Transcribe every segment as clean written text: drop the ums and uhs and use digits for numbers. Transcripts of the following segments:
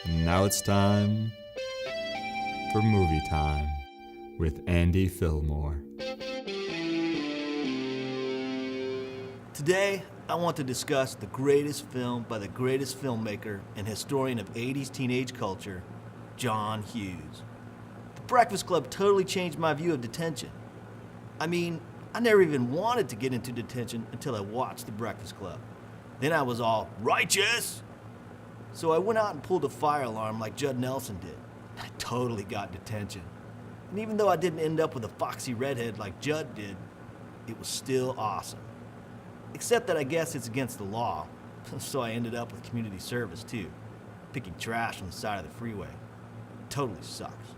Now it's time for movie time with Andy Philmore. Today, I want to discuss the greatest film by the greatest filmmaker and historian of 80s teenage culture, John Hughes. The Breakfast Club totally changed my view of detention. I mean, I never even wanted to get into detention until I watched The Breakfast Club. Then I was all righteous! So I went out and pulled a fire alarm like Judd Nelson did. I totally got detention. And even though I didn't end up with a foxy redhead like Judd did, it was still awesome. Except that I guess it's against the law, so I ended up with community service too, picking trash on the side of the freeway. It totally sucks.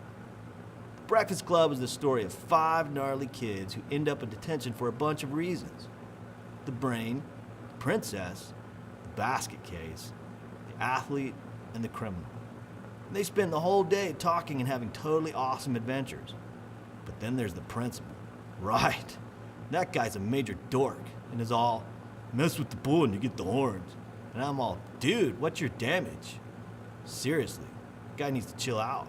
The Breakfast Club is the story of 5 gnarly kids who end up in detention for a bunch of reasons. The brain, the princess, the basket case, the athlete, and the criminal. And they spend the whole day talking and having totally awesome adventures. But then there's the principal. Right. That guy's a major dork and is all, mess with the bull and you get the horns. And I'm all, dude, what's your damage? Seriously, the guy needs to chill out.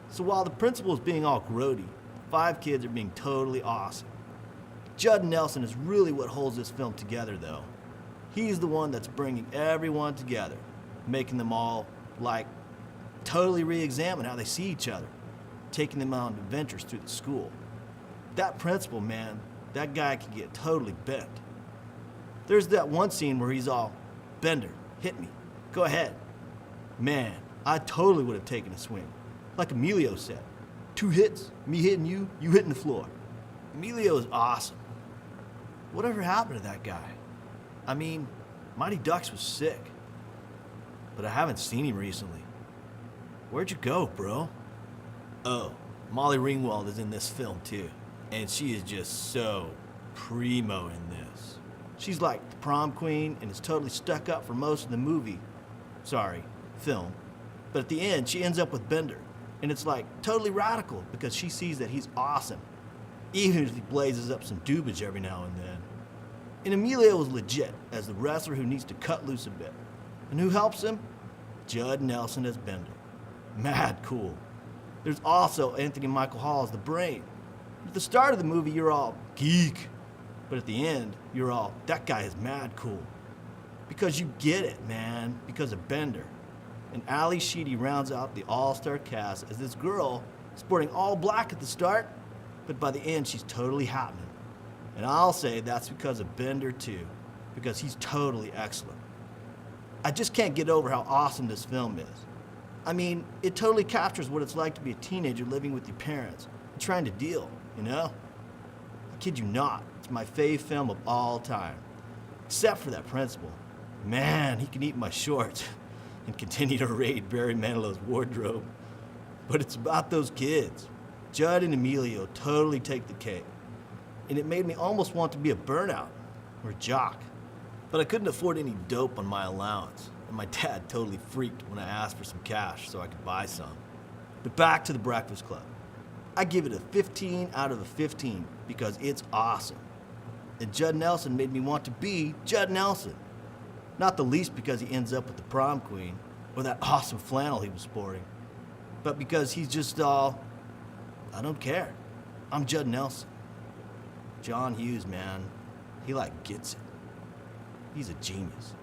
So while the principal is being all grody, the 5 kids are being totally awesome. Judd Nelson is really what holds this film together, though. He's the one that's bringing everyone together, making them all, totally re-examine how they see each other, taking them on adventures through the school. That principal, man, that guy can get totally bent. There's that one scene where he's all, Bender, hit me, go ahead. Man, I totally would have taken a swing. Like Emilio said, 2 hits, me hitting you, you hitting the floor. Emilio is awesome. Whatever happened to that guy? I mean, Mighty Ducks was sick, but I haven't seen him recently. Where'd you go, bro? Oh, Molly Ringwald is in this film too, and she is just so primo in this. She's like the prom queen and is totally stuck up for most of the film, but at the end she ends up with Bender, and it's totally radical because she sees that he's awesome, even if he blazes up some dubage every now and then. And Emilio is legit as the wrestler who needs to cut loose a bit. And who helps him? Judd Nelson as Bender. Mad cool. There's also Anthony Michael Hall as the brain. At the start of the movie, you're all geek. But at the end, you're all, that guy is mad cool. Because you get it, man, because of Bender. And Ali Sheedy rounds out the all-star cast as this girl sporting all black at the start, but by the end, she's totally happening. And I'll say that's because of Bender too, because he's totally excellent. I just can't get over how awesome this film is. I mean, it totally captures what it's like to be a teenager living with your parents and trying to deal, you know? I kid you not, it's my fave film of all time. Except for that principal. Man, he can eat my shorts and continue to raid Barry Manilow's wardrobe. But it's about those kids. Judd and Emilio totally take the cake. And it made me almost want to be a burnout or a jock. But I couldn't afford any dope on my allowance, and my dad totally freaked when I asked for some cash so I could buy some. But back to The Breakfast Club. I give it a 15 out of a 15 because it's awesome. And Judd Nelson made me want to be Judd Nelson. Not the least because he ends up with the prom queen, or that awesome flannel he was sporting, but because he's just all, I don't care. I'm Judd Nelson. John Hughes, man, he gets it. He's a genius.